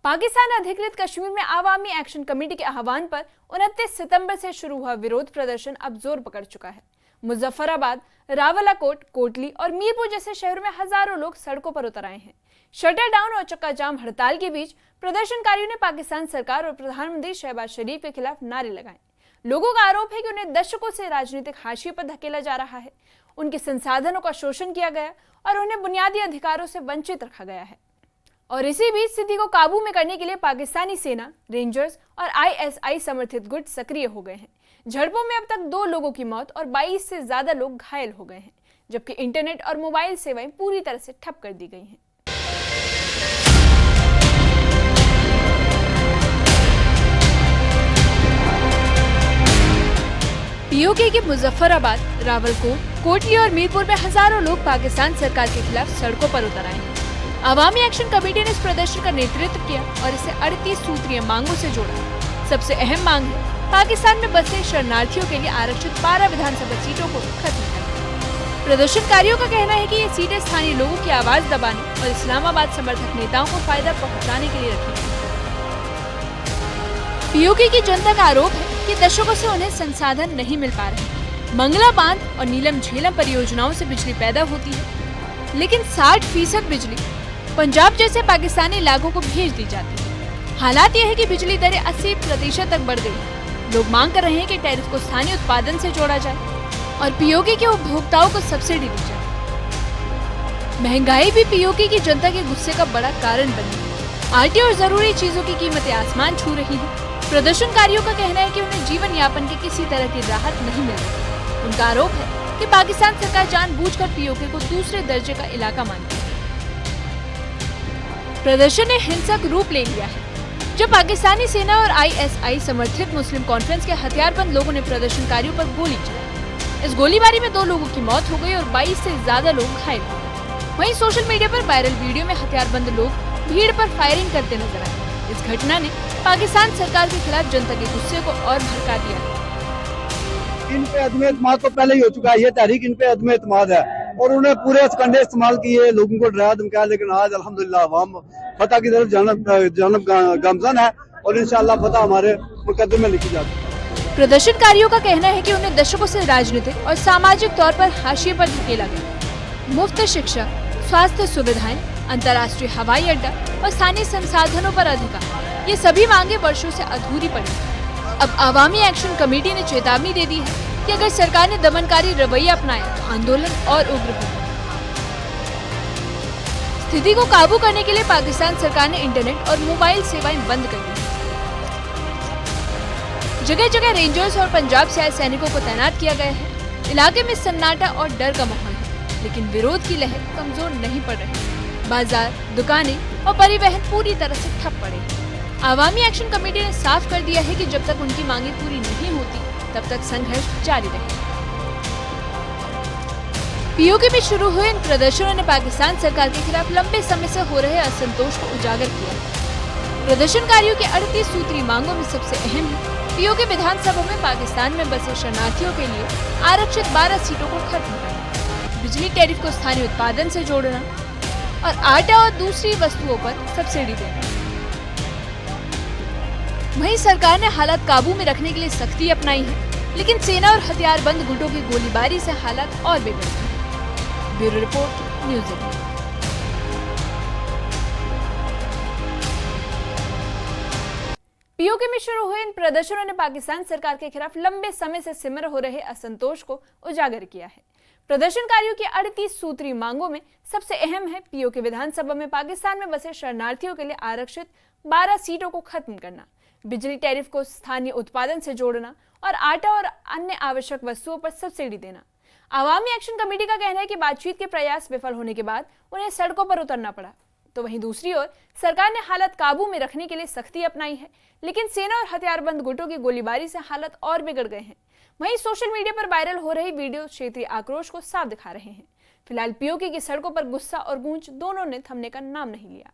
पाकिस्तान अधिकृत कश्मीर में Awami action committee के आह्वान पर 29 सितंबर से शुरू हुआ विरोध प्रदर्शन अब जोर पकड़ चुका है। मुजफ्फराबाद, रावलाकोट, कोटली और मीरपुर जैसे शहरों में हजारों लोग सड़कों पर उतर आए हैं। शटर डाउन और चक्का जाम हड़ताल के बीच प्रदर्शनकारियों ने पाकिस्तान सरकार और प्रधानमंत्री शहबाज शरीफ के खिलाफ नारे लगाए। लोगों का आरोप है कि उन्हें दशकों से राजनीतिक हाशिए पर धकेला जा रहा है, उनके संसाधनों का शोषण किया गया और उन्हें बुनियादी अधिकारों से वंचित रखा गया है। और इसी बीच स्थिति को काबू में करने के लिए पाकिस्तानी सेना, रेंजर्स और आईएसआई समर्थित गुट सक्रिय हो गए हैं। झड़पों में अब तक 2 लोगों की मौत और 22 से ज्यादा लोग घायल हो गए हैं, जबकि इंटरनेट और मोबाइल सेवाएं पूरी तरह से ठप कर दी गई हैं। पीओके के मुजफ्फराबाद, रावलकोट, कोटली और मीरपुर में हजारों लोग पाकिस्तान सरकार के खिलाफ सड़कों पर उतर आए हैं। आवामी एक्शन कमेटी ने इस प्रदर्शन का नेतृत्व किया और इसे 38 सूत्रीय मांगों से जोड़ा। सबसे अहम मांग है पाकिस्तान में बसे शरणार्थियों के लिए आरक्षित 12 विधानसभा सीटों को खत्म करना। प्रदर्शनकारियों का कहना है कि ये सीटें स्थानीय लोगों की आवाज दबाने और इस्लामाबाद समर्थक नेताओं को फायदा पहुंचाने के लिए रखी गई। पीओके की जनता का आरोप है कि दशकों से उन्हें संसाधन नहीं मिल पा रहे। मंगला बांध और नीलम झेलम परियोजनाओं से बिजली पैदा होती है, लेकिन 60% बिजली पंजाब जैसे पाकिस्तानी इलाकों को भेज दी जाती है। हालात यह है कि बिजली दरें 80% तक बढ़ गई। लोग मांग कर रहे हैं कि टैरिफ को स्थानीय उत्पादन से जोड़ा जाए और पीओके के उपभोक्ताओं को सब्सिडी दी जाए। महंगाई भी पीओके की जनता के गुस्से का बड़ा कारण बनी है। आटे और जरूरी चीजों की कीमतें आसमान छू रही हैं। प्रदर्शनकारियों का कहना है कि उन्हें जीवन यापन की किसी तरह की राहत नहीं मिल रही। उनका आरोप है कि पाकिस्तान सरकार जानबूझकर पीओके को दूसरे दर्जे का इलाका मानती है। प्रदर्शन ने हिंसक रूप ले लिया है। जब पाकिस्तानी सेना और आईएसआई समर्थित मुस्लिम कॉन्फ्रेंस के हथियारबंद लोगों ने प्रदर्शनकारियों पर गोली चलाई। इस गोलीबारी में 2 लोगों की मौत हो गई और 22 से ज्यादा लोग घायल हो गए। वहीं सोशल मीडिया पर वायरल वीडियो में हथियारबंद लोग भीड़ पर फायरिंग करते नजर आए। इस घटना ने पाकिस्तान सरकार के खिलाफ जनता के गुस्से को और भड़का दिया। इन पे अदम एतमाद तो पहले ही हो चुका है। ये तहरीक इन पे अदम एतमाद है और उन्हें पूरे स्कंडे इस्तेमाल किए, लोगों को डराया धमकाया, लेकिन आज अल्हम्दुलिल्लाह अवाम फतह की तरफ जानब गामजन है और इंशाअल्लाह फतह हमारे मुकद्दर में लिखी जाती है। प्रदर्शनकारियों का कहना है कि उन्हें दशकों से राजनीतिक और सामाजिक तौर पर हाशिए पर धकेला गया। मुफ्त शिक्षा, स्वास्थ्य सुविधाएं, अंतर्राष्ट्रीय हवाई अड्डा और स्थानीय संसाधनों पर अधिकार, ये सभी मांगे वर्षों से अधूरी पड़ी। अब आवामी एक्शन कमेटी ने चेतावनी दे दी है कि अगर सरकार ने दमनकारी रवैया अपनाया तो आंदोलन और उग्र होगा। स्थिति को काबू करने के लिए पाकिस्तान सरकार ने इंटरनेट और मोबाइल सेवाएं बंद कर दी। जगह जगह रेंजर्स और पंजाब से आए सैनिकों को तैनात किया गया है। इलाके में सन्नाटा और डर का माहौल है, लेकिन विरोध की लहर कमजोर नहीं पड़ रही। बाजार, दुकानें और परिवहन पूरी तरह से ठप पड़े हैं। आवामी एक्शन कमेटी ने साफ कर दिया है कि जब तक उनकी मांगें पूरी नहीं होती तब तक संघर्ष जारी रहेगा। पीओके में शुरू हुए इन प्रदर्शनों ने पाकिस्तान सरकार के खिलाफ लंबे समय से हो रहे असंतोष को उजागर किया। प्रदर्शनकारियों की 38 सूत्री मांगों में सबसे अहम है पीओके विधानसभा में पाकिस्तान में बसे शरणार्थियों के लिए आरक्षित 12 सीटों को खत्म करना, बिजली टैरिफ को स्थानीय उत्पादन से जोड़ना और आटा और दूसरी वस्तुओं पर सब्सिडी देना। वहीं सरकार ने हालात काबू में रखने के लिए सख्ती अपनाई है, लेकिन सेना और हथियारबंद गुटों की गोलीबारी से हालात और बिगड़ गए। Bureau report, news 18। पीओके में शुरू हुए इन प्रदर्शनों ने पाकिस्तान सरकार के खिलाफ लंबे समय से सिमर हो रहे असंतोष को उजागर किया है। प्रदर्शनकारियों की 38 सूत्री मांगों में सबसे अहम है पीओके विधानसभा में पाकिस्तान में बसे शरणार्थियों के लिए आरक्षित 12 सीटों को खत्म करना, बिजली टैरिफ को स्थानीय उत्पादन से जोड़ना और आटा और अन्य आवश्यक वस्तुओं पर सब्सिडी देना। आवामी एक्शन कमेटी का कहना है कि बातचीत के प्रयास विफल होने के बाद उन्हें सड़कों पर उतरना पड़ा। तो वहीं दूसरी ओर सरकार ने हालत काबू में रखने के लिए सख्ती अपनाई है, लेकिन सेना और हथियारबंद गुटों की गोलीबारी से हालत और बिगड़ गए हैं। वहीं सोशल मीडिया पर वायरल हो रही वीडियो क्षेत्रीय आक्रोश को साफ दिखा रहे हैं। फिलहाल पीओके की सड़कों पर गुस्सा और गूंज दोनों ने थमने का नाम नहीं लिया।